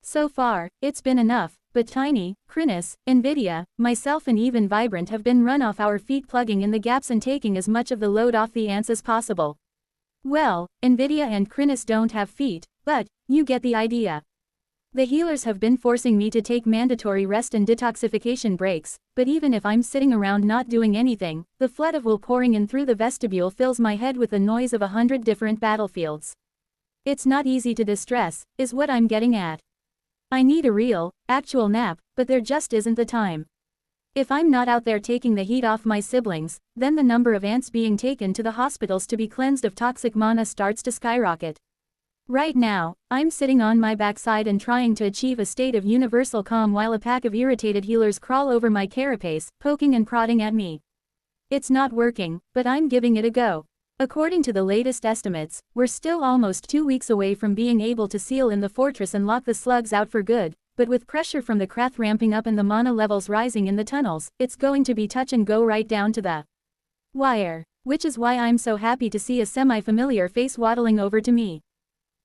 So far, it's been enough, but Tiny, Chrysalis, Nvidia, myself and even Vibrant have been run off our feet plugging in the gaps and taking as much of the load off the ants as possible. Well, Nvidia and Chrysalis don't have feet, but, you get the idea. The healers have been forcing me to take mandatory rest and detoxification breaks, but even if I'm sitting around not doing anything, the flood of will pouring in through the vestibule fills my head with the noise of 100 different battlefields. It's not easy to distress, is what I'm getting at. I need a real, actual nap, but there just isn't the time. If I'm not out there taking the heat off my siblings, then the number of ants being taken to the hospitals to be cleansed of toxic mana starts to skyrocket. Right now, I'm sitting on my backside and trying to achieve a state of universal calm while a pack of irritated healers crawl over my carapace, poking and prodding at me. It's not working, but I'm giving it a go. According to the latest estimates, we're still almost 2 weeks away from being able to seal in the fortress and lock the slugs out for good, but with pressure from the Krath ramping up and the mana levels rising in the tunnels, it's going to be touch and go right down to the wire, which is why I'm so happy to see a semi-familiar face waddling over to me.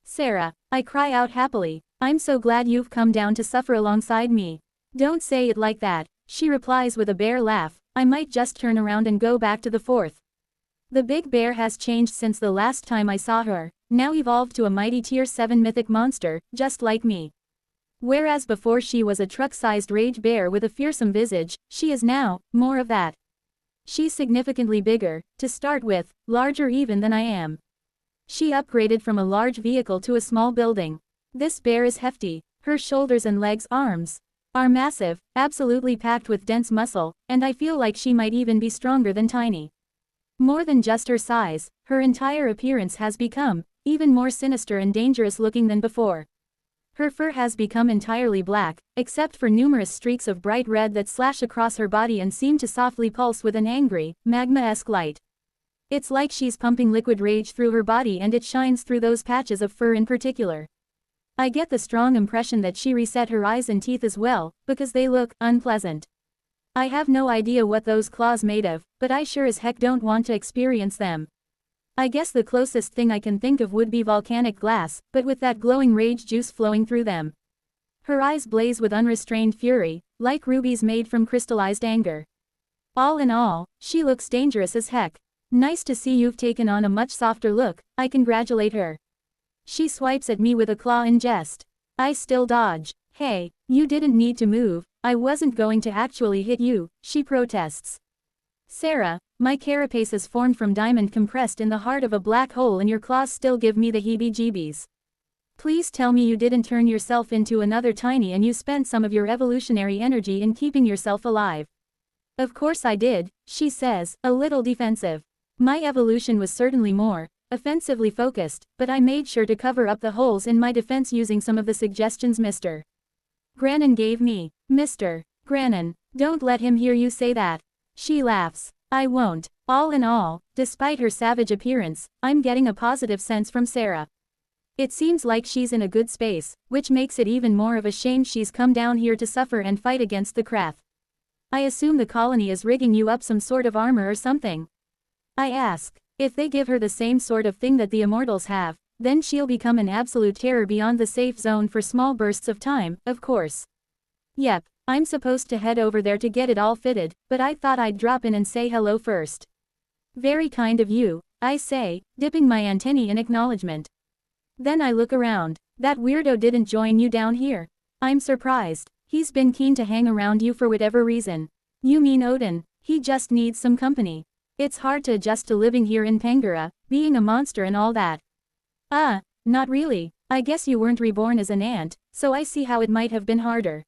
Sarah, I cry out happily, I'm so glad you've come down to suffer alongside me. Don't say it like that, she replies with a bear laugh, I might just turn around and go back to the fourth. The big bear has changed since the last time I saw her, now evolved to a mighty tier 7 mythic monster, just like me. Whereas before she was a truck-sized rage bear with a fearsome visage, she is now, more of that. She's significantly bigger, to start with, larger even than I am. She upgraded from a large vehicle to a small building. This bear is hefty, her shoulders and legs, arms, are massive, absolutely packed with dense muscle, and I feel like she might even be stronger than Tiny. More than just her size, her entire appearance has become even more sinister and dangerous looking than before. Her fur has become entirely black, except for numerous streaks of bright red that slash across her body and seem to softly pulse with an angry, magma-esque light. It's like she's pumping liquid rage through her body and it shines through those patches of fur in particular. I get the strong impression that she reset her eyes and teeth as well, because they look unpleasant. I have no idea what those claws made of, but I sure as heck don't want to experience them. I guess the closest thing I can think of would be volcanic glass, but with that glowing rage juice flowing through them. Her eyes blaze with unrestrained fury, like rubies made from crystallized anger. All in all, she looks dangerous as heck. Nice to see you've taken on a much softer look, I congratulate her. She swipes at me with a claw in jest. I still dodge. Hey, you didn't need to move, I wasn't going to actually hit you, she protests. Sarah, my carapace is formed from diamond compressed in the heart of a black hole and your claws still give me the heebie-jeebies. Please tell me you didn't turn yourself into another tiny and you spent some of your evolutionary energy in keeping yourself alive. Of course I did, she says, a little defensive. My evolution was certainly more offensively focused, but I made sure to cover up the holes in my defense using some of the suggestions Mr. Grannon gave me. Mr. Grannon, don't let him hear you say that. She laughs. I won't. All in all, despite her savage appearance, I'm getting a positive sense from Sarah. It seems like she's in a good space, which makes it even more of a shame she's come down here to suffer and fight against the Krath. I assume the colony is rigging you up some sort of armor or something. I ask. If they give her the same sort of thing that the immortals have, then she'll become an absolute terror beyond the safe zone for small bursts of time, of course. Yep, I'm supposed to head over there to get it all fitted, but I thought I'd drop in and say hello first. Very kind of you, I say, dipping my antennae in acknowledgement. Then I look around. That weirdo didn't join you down here. I'm surprised. He's been keen to hang around you for whatever reason. You mean Odin? He just needs some company. It's hard to adjust to living here in Pangara, being a monster and all that. Not really. I guess you weren't reborn as an ant, so I see how it might have been harder.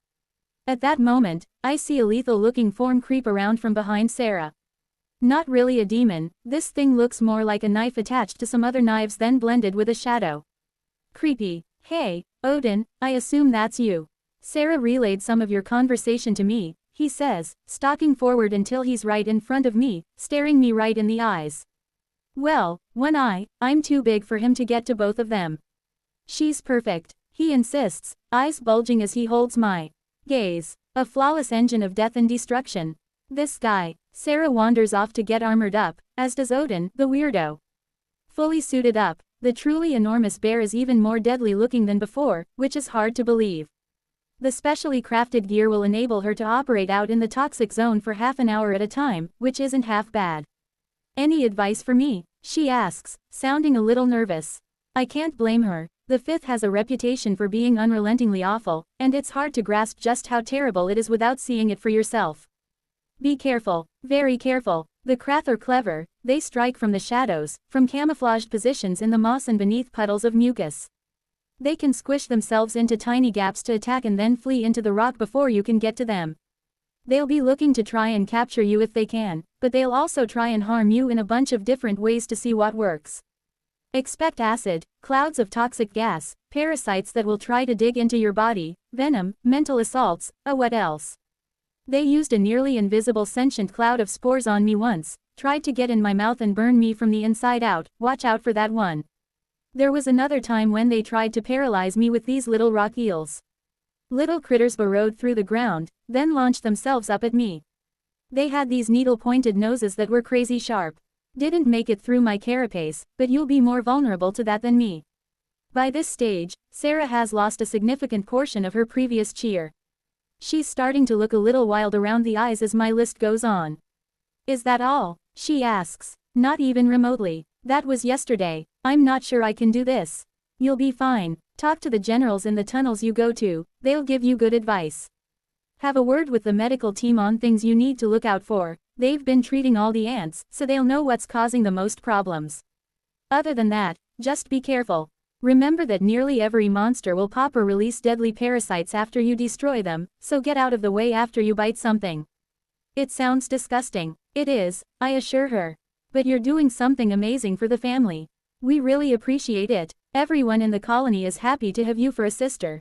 At that moment, I see a lethal-looking form creep around from behind Sarah. Not really a demon, this thing looks more like a knife attached to some other knives then blended with a shadow. Creepy. Hey, Odin, I assume that's you. Sarah relayed some of your conversation to me, he says, stalking forward until he's right in front of me, staring me right in the eyes. Well, one eye, I'm too big for him to get to both of them. She's perfect, he insists, eyes bulging as he holds my gaze. A flawless engine of death and destruction. This guy. Sarah wanders off to get armored up, as does Odin, the weirdo. Fully suited up, the truly enormous bear is even more deadly looking than before, which is hard to believe. The specially crafted gear will enable her to operate out in the toxic zone for half an hour at a time, which isn't half bad. Any advice for me? She asks, sounding a little nervous. I can't blame her. The Fifth has a reputation for being unrelentingly awful, and it's hard to grasp just how terrible it is without seeing it for yourself. Be careful, very careful. The Krath are clever, they strike from the shadows, from camouflaged positions in the moss and beneath puddles of mucus. They can squish themselves into tiny gaps to attack and then flee into the rock before you can get to them. They'll be looking to try and capture you if they can, but they'll also try and harm you in a bunch of different ways to see what works. Expect acid, clouds of toxic gas, parasites that will try to dig into your body, venom, mental assaults, what else? They used a nearly invisible sentient cloud of spores on me once, tried to get in my mouth and burn me from the inside out, watch out for that one. There was another time when they tried to paralyze me with these little rock eels. Little critters burrowed through the ground, then launched themselves up at me. They had these needle-pointed noses that were crazy sharp. Didn't make it through my carapace, but you'll be more vulnerable to that than me. By this stage, Sarah has lost a significant portion of her previous cheer. She's starting to look a little wild around the eyes as my list goes on. Is that all? She asks. Not even remotely. That was yesterday. I'm not sure I can do this. You'll be fine. Talk to the generals in the tunnels you go to, they'll give you good advice. Have a word with the medical team on things you need to look out for. They've been treating all the ants, so they'll know what's causing the most problems. Other than that, just be careful. Remember that nearly every monster will pop or release deadly parasites after you destroy them, so get out of the way after you bite something. It sounds disgusting. It is, I assure her. But you're doing something amazing for the family. We really appreciate it. Everyone in the colony is happy to have you for a sister.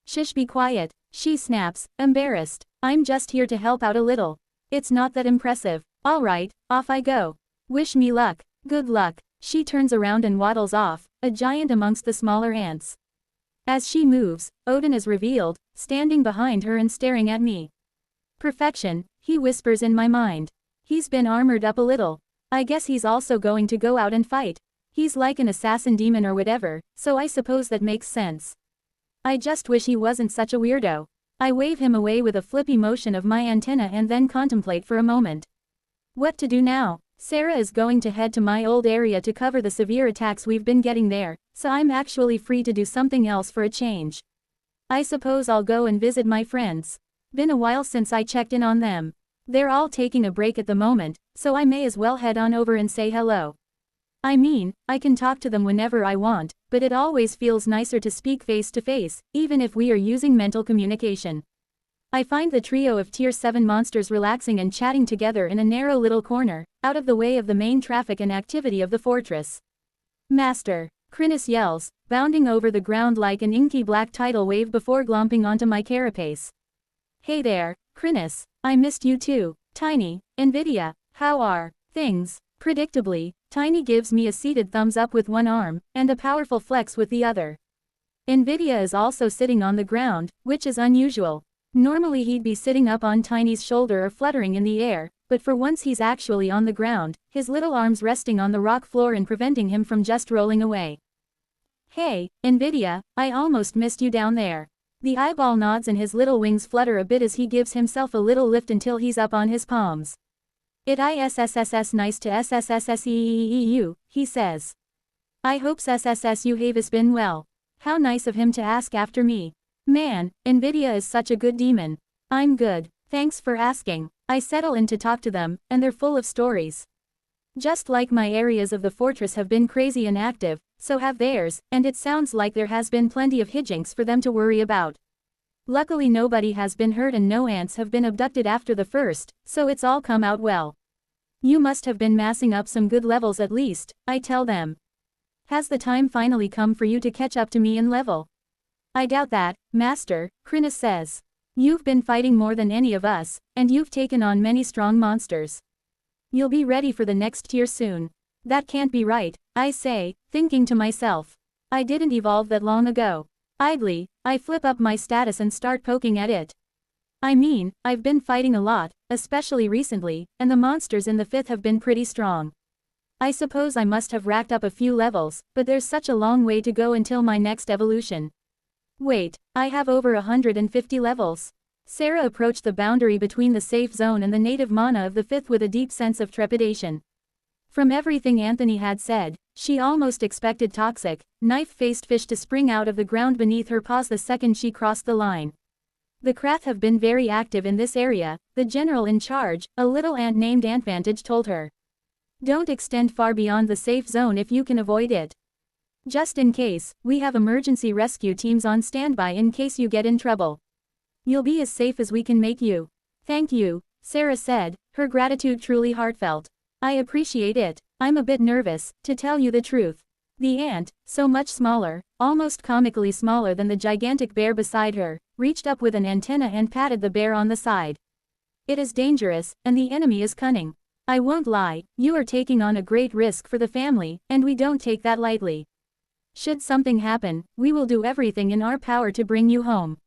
Shish, be quiet, she snaps, embarrassed. I'm just here to help out a little. It's not that impressive. All right, off I go. Wish me luck. Good luck. She turns around and waddles off, a giant amongst the smaller ants. As she moves, Odin is revealed, standing behind her and staring at me. Perfection, he whispers in my mind. He's been armored up a little. I guess he's also going to go out and fight. He's like an assassin demon or whatever, so I suppose that makes sense. I just wish he wasn't such a weirdo. I wave him away with a flippy motion of my antenna and then contemplate for a moment. What to do now? Sarah is going to head to my old area to cover the severe attacks we've been getting there, so I'm actually free to do something else for a change. I suppose I'll go and visit my friends. Been a while since I checked in on them. They're all taking a break at the moment, so I may as well head on over and say hello. I mean, I can talk to them whenever I want, but it always feels nicer to speak face to face, even if we are using mental communication. I find the trio of Tier 7 monsters relaxing and chatting together in a narrow little corner, out of the way of the main traffic and activity of the fortress. Master! Chrysalis yells, bounding over the ground like an inky black tidal wave before glomping onto my carapace. Hey there, Chrysalis, I missed you too. Tiny, NVIDIA, how are things? Predictably, Tiny gives me a seated thumbs up with one arm, and a powerful flex with the other. NVIDIA is also sitting on the ground, which is unusual. Normally he'd be sitting up on Tiny's shoulder or fluttering in the air, but for once he's actually on the ground, his little arms resting on the rock floor and preventing him from just rolling away. Hey, NVIDIA, I almost missed you down there. The eyeball nods and his little wings flutter a bit as he gives himself a little lift until he's up on his palms. It isss nice to sssseu, he says. I hopes SSSU have been well. How nice of him to ask after me. Man, NVIDIA is such a good demon. I'm good, thanks for asking. I settle in to talk to them, and they're full of stories. Just like my areas of the fortress have been crazy and active, so have theirs, and it sounds like there has been plenty of hijinks for them to worry about. Luckily nobody has been hurt and no ants have been abducted after the first, so it's all come out well. You must have been massing up some good levels at least, I tell them. Has the time finally come for you to catch up to me in level? I doubt that, Master, Chrysalis says. You've been fighting more than any of us, and you've taken on many strong monsters. You'll be ready for the next tier soon. That can't be right, I say, thinking to myself. I didn't evolve that long ago. Idly, I flip up my status and start poking at it. I mean, I've been fighting a lot, especially recently, and the monsters in the 5th have been pretty strong. I suppose I must have racked up a few levels, but there's such a long way to go until my next evolution. Wait, I have over 150 levels. Sarah approached the boundary between the safe zone and the native mana of the 5th with a deep sense of trepidation. From everything Anthony had said, she almost expected toxic, knife-faced fish to spring out of the ground beneath her paws the second she crossed the line. The Krath have been very active in this area, the general in charge, a little ant named Antvantage, told her. Don't extend far beyond the safe zone if you can avoid it. Just in case, we have emergency rescue teams on standby in case you get in trouble. You'll be as safe as we can make you. Thank you, Sarah said, her gratitude truly heartfelt. I appreciate it. I'm a bit nervous, to tell you the truth. The ant, so much smaller, almost comically smaller than the gigantic bear beside her, reached up with an antenna and patted the bear on the side. It is dangerous, and the enemy is cunning. I won't lie, you are taking on a great risk for the family, and we don't take that lightly. Should something happen, we will do everything in our power to bring you home.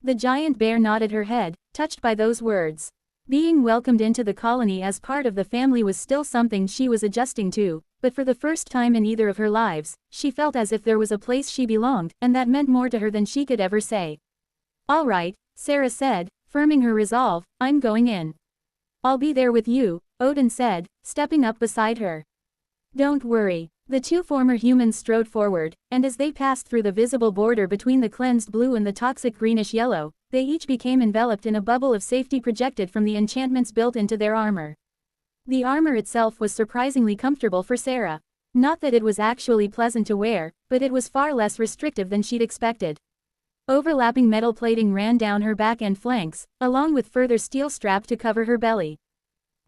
The giant bear nodded her head, touched by those words. Being welcomed into the colony as part of the family was still something she was adjusting to, but for the first time in either of her lives, she felt as if there was a place she belonged, and that meant more to her than she could ever say. All right, Sarah said, firming her resolve, I'm going in. I'll be there with you, Odin said, stepping up beside her. Don't worry. The two former humans strode forward, and as they passed through the visible border between the cleansed blue and the toxic greenish-yellow, they each became enveloped in a bubble of safety projected from the enchantments built into their armor. The armor itself was surprisingly comfortable for Sarah. Not that it was actually pleasant to wear, but it was far less restrictive than she'd expected. Overlapping metal plating ran down her back and flanks, along with further steel strap to cover her belly.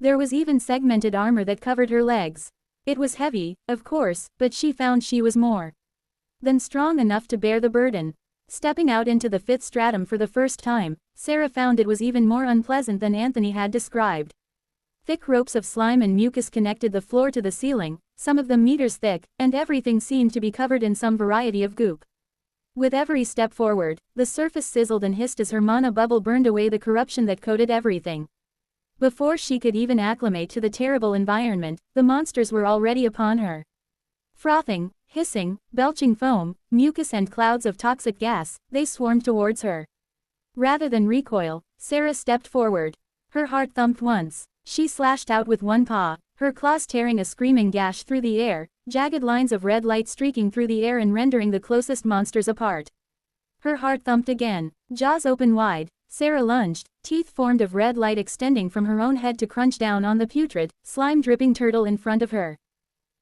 There was even segmented armor that covered her legs. It was heavy, of course, but she found she was more than strong enough to bear the burden. Stepping out into the 5th stratum for the first time, Sarah found it was even more unpleasant than Anthony had described. Thick ropes of slime and mucus connected the floor to the ceiling, some of them meters thick, and everything seemed to be covered in some variety of goop. With every step forward, the surface sizzled and hissed as her mana bubble burned away the corruption that coated everything. Before she could even acclimate to the terrible environment, the monsters were already upon her. Frothing, hissing, belching foam, mucus and clouds of toxic gas, they swarmed towards her. Rather than recoil, Sarah stepped forward. Her heart thumped once. She slashed out with one paw, her claws tearing a screaming gash through the air, jagged lines of red light streaking through the air and rendering the closest monsters apart. Her heart thumped again, jaws open wide. Sarah lunged, teeth formed of red light extending from her own head to crunch down on the putrid, slime-dripping turtle in front of her.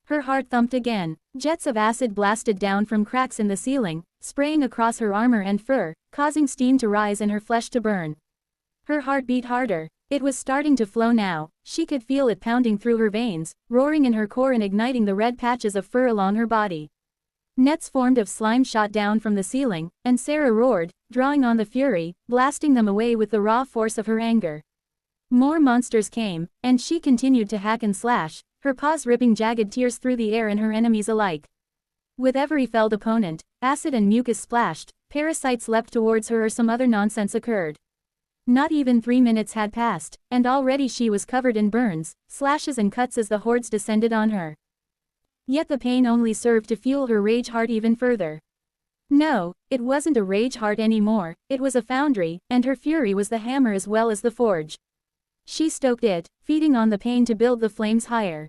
Her heart thumped again, jets of acid blasted down from cracks in the ceiling, spraying across her armor and fur, causing steam to rise and her flesh to burn. Her heart beat harder. It was starting to flow now, she could feel it pounding through her veins, roaring in her core and igniting the red patches of fur along her body. Nets formed of slime shot down from the ceiling, and Sarah roared, drawing on the fury, blasting them away with the raw force of her anger. More monsters came, and she continued to hack and slash, her paws ripping jagged tears through the air and her enemies alike. With every felled opponent, acid and mucus splashed, parasites leapt towards her or some other nonsense occurred. Not even 3 minutes had passed, and already she was covered in burns, slashes and cuts as the hordes descended on her. Yet the pain only served to fuel her rage heart even further. No, it wasn't a rage heart anymore, it was a foundry, and her fury was the hammer as well as the forge. She stoked it, feeding on the pain to build the flames higher.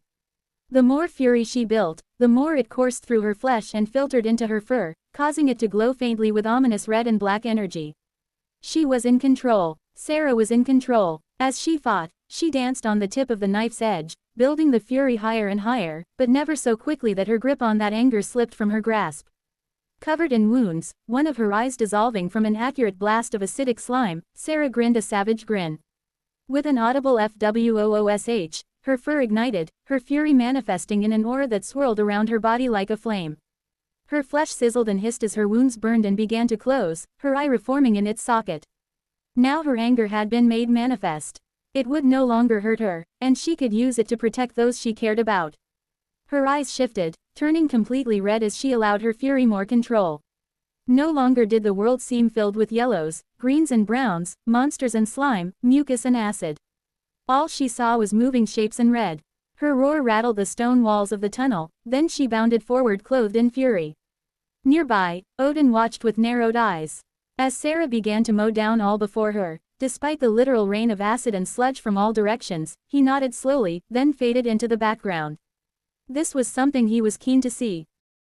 The more fury she built, the more it coursed through her flesh and filtered into her fur, causing it to glow faintly with ominous red and black energy. She was in control. Sarah was in control. As she fought, she danced on the tip of the knife's edge, building the fury higher and higher, but never so quickly that her grip on that anger slipped from her grasp. Covered in wounds, one of her eyes dissolving from an accurate blast of acidic slime, Sarah grinned a savage grin. With an audible FWOOSH, her fur ignited, her fury manifesting in an aura that swirled around her body like a flame. Her flesh sizzled and hissed as her wounds burned and began to close, her eye reforming in its socket. Now her anger had been made manifest. It would no longer hurt her, and she could use it to protect those she cared about. Her eyes shifted, turning completely red as she allowed her fury more control. No longer did the world seem filled with yellows, greens and browns, monsters and slime, mucus and acid. All she saw was moving shapes and red. Her roar rattled the stone walls of the tunnel, then she bounded forward clothed in fury. Nearby, Odin watched with narrowed eyes. As Sarah began to mow down all before her, despite the literal rain of acid and sludge from all directions, he nodded slowly, then faded into the background. This was something he was keen to see.